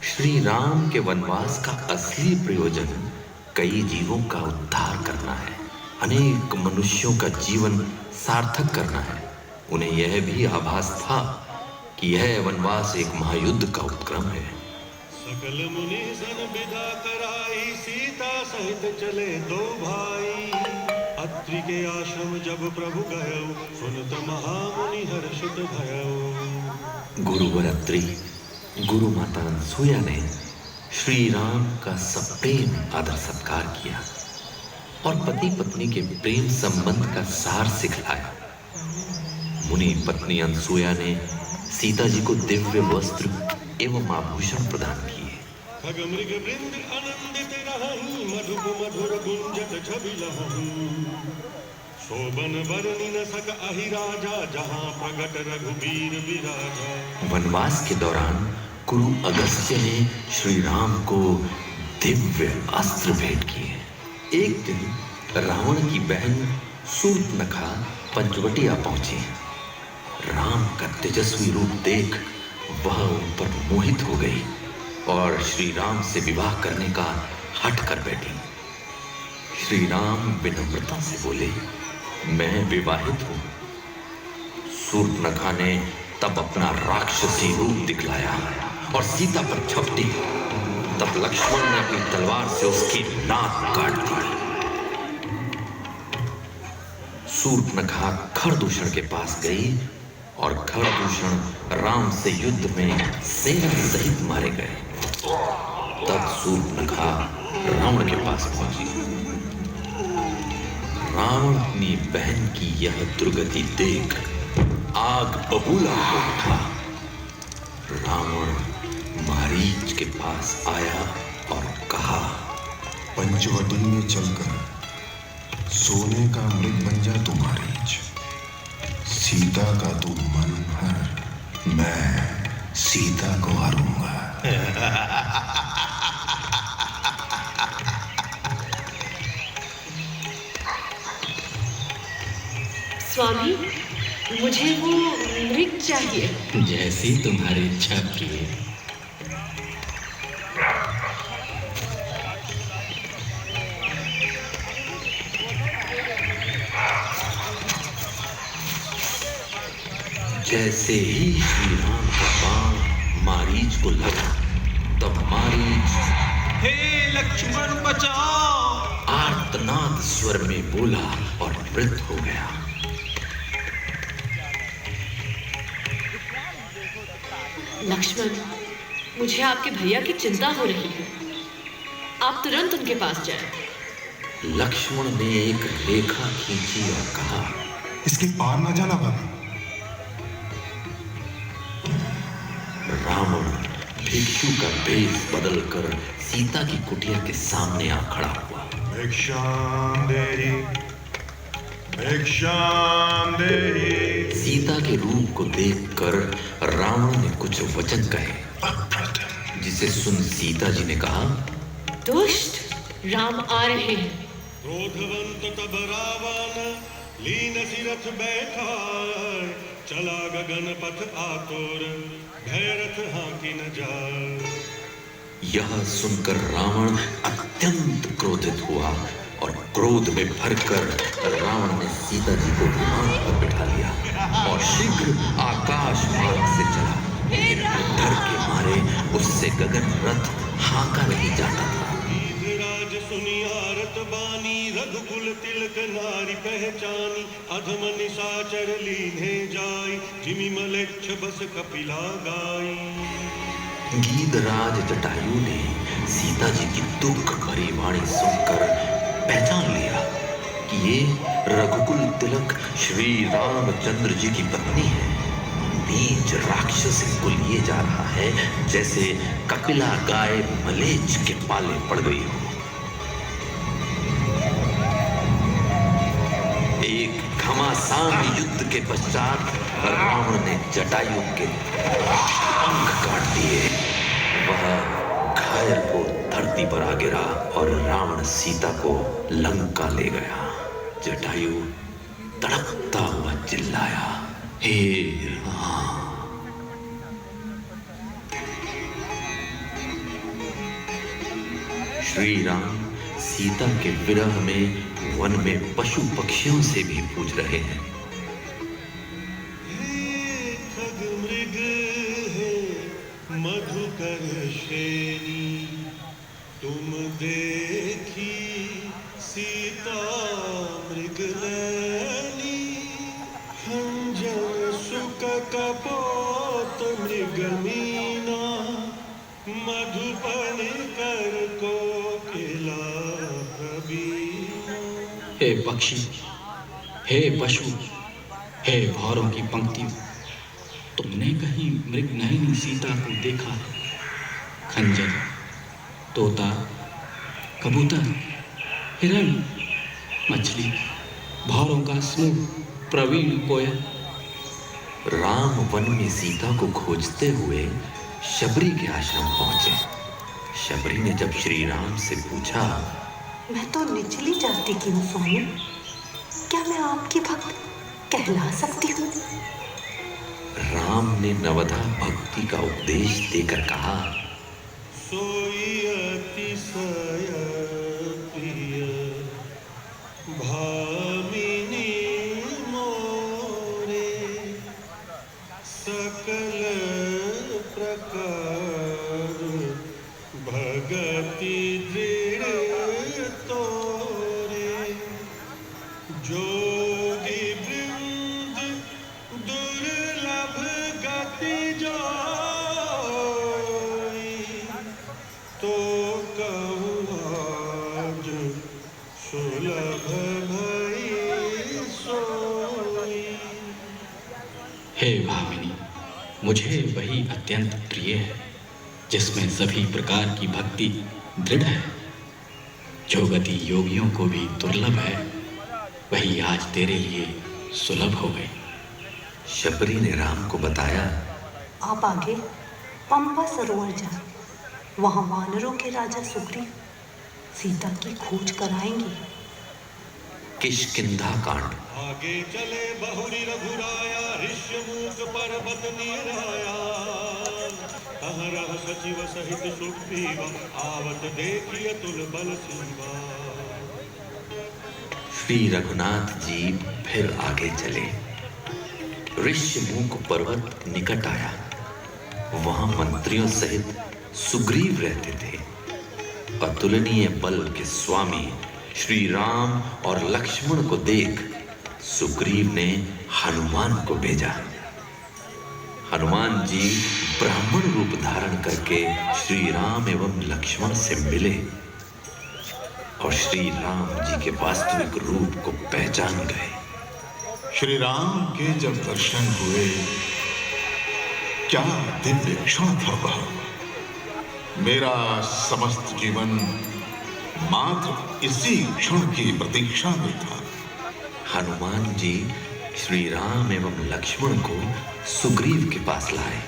श्री राम के वनवास का असली प्रयोजन कई जीवों का उद्धार करना है, अनेक मनुष्यों का जीवन सार्थक करना है। उन्हें यह भी आभास था कि यह वनवास एक महायुद्ध का उपक्रम है। सकल मुनि सन विदा कराई, सीता सहित चले दो भाई। अत्रि के आश्रम जब प्रभु गयो, सुनत महामुनि हर्षित भयो। गुरुवर अत्रि, गुरु माता अनसुया ने श्री राम का सप्रेम आदर सत्कार किया और पति पत्नी के प्रेम संबंध का सार सिखलाया। मुनि पत्नी अनसुया ने सीता जी को दिव्य वस्त्र एवं आभूषण प्रदान किए। खग मृग वृंद आनंदित रहहि, मधुप मधुर गुंजत छवि लहहि। शोभन बरनि न सक अहि राजा, जहाँ प्रगट रघुबीर विराजा। वनवास के दौरान गुरु अगस्त्य ने श्री राम को दिव्य अस्त्र भेंट किए। एक दिन रावण की बहन शूर्पणखा पंचवटिया पहुंची। राम का तेजस्वी रूप देख वह उन पर मोहित हो गई और श्री राम से विवाह करने का हठ कर बैठी। श्री राम विनम्रता से बोले, मैं विवाहित हूं। शूर्पणखा ने तब अपना राक्षसी रूप दिखलाया और सीता पर झपटी। तब लक्ष्मण ने अपनी तलवार से उसकी नाक काट दी। शूर्पणखा खरदूषण के पास गई और खरदूषण राम से युद्ध में सेना सहित मारे गए। तब शूर्पणखा रावण के पास पहुंची। रावण अपनी बहन की यह दुर्गति देख आग बबूला हो उठा। रावण मारीच के पास आया और कहा, पंचवटी में चलकर सोने का मृग बन जा तू मारीच। सीता का तू मन हर, मैं सीता को हरूंगा। स्वामी, मुझे वो मृग चाहिए। जैसी तुम्हारी इच्छा प्रिय। जैसे ही श्री राम का बाण मारीच को लगा, तब मारीच हे लक्ष्मण बचाओ, आर्तनाद स्वर में बोला और मृत हो गया। लक्ष्मण, मुझे आपके भैया की चिंता हो रही है। आप तुरंत उनके पास जाएं। लक्ष्मण ने एक रेखा खींची और कहा, इसके पार न जाना बाबा। रावण भिक्षु का भेष बदलकर सीता की कुटिया के सामने आ खड़ा हुआ। भिक्षाम देहि, भिक्षाम देहि। सीता के रूप को देखकर रावण ने कुछ वचन कहे, जिसे सुन सीता जी ने कहा, दुष्ट, राम आ रहे हैं। क्रोधवंत तब रावण, लीन सिरथ बैठा। चला गगन पथ आतुर, भैरथ हाकि न जाए। यह सुनकर रावण अत्यंत क्रोधित हुआ और क्रोध में भरकर रावण ने सीता जी को विमान पर बिठा लिया और शीघ्र आकाश मार्ग से चला। डर के मारे उससे गगन रथ हाँका नहीं जाता था। राज सुनी आरत बानी, रघुकुल तिलक नारी पहचानी। अधम निशाचर लीने जाई, जिमि मलेच्छ बस कपिला गाई। गीधराज जटायु ने सीता जी की दुख भरी वाणी सुनकर पहचान लिया कि ये रघुकुल तिलक श्री रामचंद्र जी की पत्नी है। नीच राक्षस को लिए जा रहा है जैसे कपिला गाय मलेच्छ के पाले पड़ गई हो। एक घमासान युद्ध के पश्चात रावण ने जटायु के पंख काट दिए। वह घायल को धरती पर आ गिरा और रावण सीता को लंका ले गया। जटायु तड़पता हुआ चिल्लाया, हे राम। श्री राम सीता के विरह में वन में पशु पक्षियों से भी पूछ रहे हैं। हे खग मृग हे मधुकर श्रेणी, तुम देखी सीता मृगनैनी, खंजर सुक कपोत मृगमीना, मधुपन कर कोकिला प्रवीणा। हे पक्षी, हे पशु, हे भौरों की पंक्तियों, तुमने कहीं मृगनयनी सीता को देखा है? खंजर, तोता, कबूतर, हिरण, मछली, भौरों का समूह, प्रवीण कोयल। राम वन में सीता को खोजते हुए शबरी के आश्रम पहुंचे। शबरी ने जब श्री राम से पूछा, मैं तो निचली जाति की हूँ स्वामी, क्या मैं आपकी भक्त कहला सकती हूँ? राम ने नवधा भक्ति का उपदेश देकर कहा, सोई अतिशय प्रिय भामिनी मोरे, सकल प्रकार भगति दृढ़ तोरे, जोगी वृंद दुर्लभ गति जाई, तो कहूँ आज सुलभ भई सोई। हे भामिनी, मुझे वही अत्यंत प्रिय है जिसमें सभी प्रकार की भक्ति दृढ़ है, जो गति योगियों को भी दुर्लभ है, वही आज तेरे लिए सुलभ हो गई। शबरी ने राम को बताया, आप आगे पंपा सरोवर जाएं, वहाँ वानरों के राजा सुग्रीव सीता की खोज कराएंगे। किष्किंधा कांड। आगे चले बहुरी रघुराया, ऋष्यमूक पर्वत निराया, अहरह सचिव सहित सुग्रीव, आवत देखिए तुल बल सीवा। श्री रघुनाथ जी फिर आगे चले। ऋष्यमूक पर्वत निकट आया। वहां मंत्रियों सहित सुग्रीव रहते थे। अतुलनीय बल के स्वामी श्री राम और लक्ष्मण को देख सुग्रीव ने हनुमान को भेजा। हनुमान जी ब्राह्मण रूप धारण करके श्री राम एवं लक्ष्मण से मिले और श्री राम जी के वास्तविक रूप को पहचान गए। श्री राम के जब दर्शन हुए, क्या दिव्य क्षण था वह। मेरा समस्त जीवन मात्र इसी क्षण की प्रतीक्षा में था। हनुमान जी श्री राम एवं लक्ष्मण को सुग्रीव के पास लाए।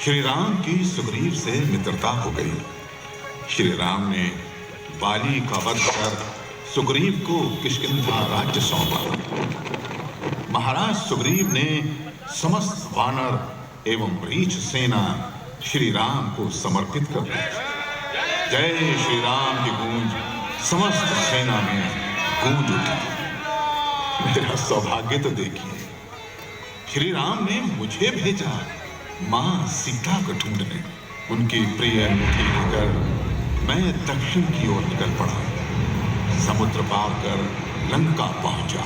श्री राम की सुग्रीव से मित्रता हो गई। श्री राम ने बाली का वध कर सुग्रीव को किष्किंधा राज्य सौंपा। महाराज सुग्रीव ने समस्त वानर एवं रीछ सेना श्री राम को समर्पित कर दी। जय श्री राम की गूंज समस्त सेना में गूंज उठी। मेरा सौभाग्य तो देखिए, श्री राम ने मुझे भेजा मां सीता को ढूंढने। उनकी प्रिय अंगूठी लेकर मैं दक्षिण की ओर निकल पड़ा। समुद्र पार कर लंका पहुंचा।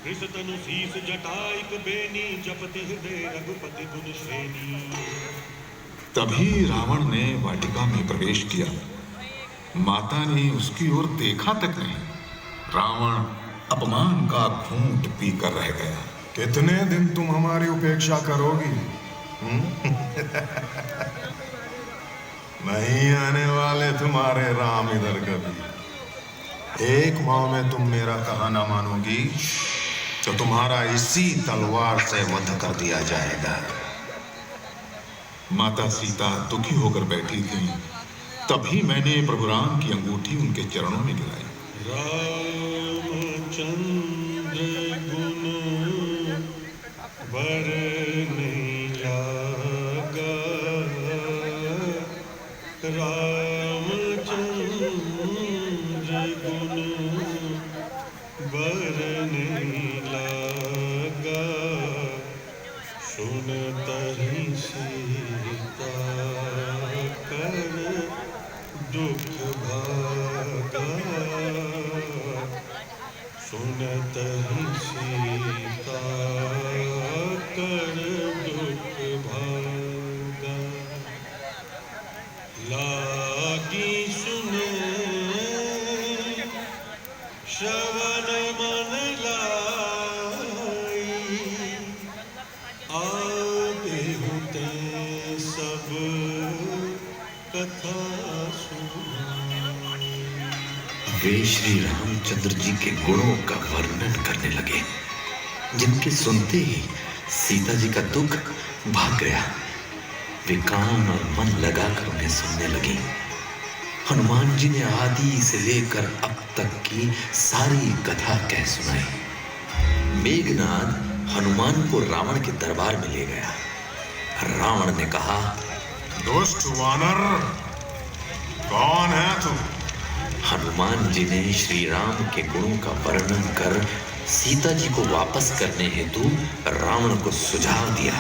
कृष्ण शीस जटाइक बेनी, जपति हृदय रघुपति गुण श्रेणी। तभी रावण ने वाटिका में प्रवेश किया। माता ने उसकी ओर देखा तक नहीं। रावण अपमान का घूंट पीकर रह गया। कितने दिन तुम हमारी उपेक्षा करोगी? नहीं आने वाले तुम्हारे राम इधर कभी। एक माह में तुम मेरा कहा ना मानोगी तो तुम्हारा इसी तलवार से वध कर दिया जाएगा। माता सीता दुखी होकर बैठी थी। तभी मैंने प्रभु राम की अंगूठी उनके चरणों में गिराई। रामचंद्र गुण वर नहीं जा, वे श्री रामचंद्र जी के गुणों का वर्णन करने लगे, जिनके सुनते ही सीता जी का दुख भाग गया। वे कान और मन लगाकर उन्हें सुनने लगी। हनुमान जी ने आदि से लेकर अब तक की सारी कथा कह सुनाई। मेघनाद हनुमान को रावण के दरबार में ले गया। रावण ने कहा, दुष्ट वानर, कौन है तुम? हनुमान जी ने श्री राम के गुणों का वर्णन कर सीता जी को वापस करने हेतु रावण को सुझाव दिया।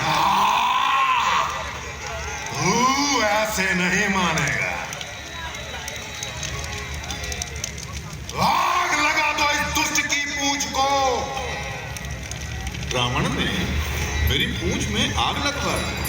तू ऐसे नहीं मानेगा। आग लगा दो इस दुष्ट की पूंछ को। रावण ने मेरी पूंछ में आग लगवा दी।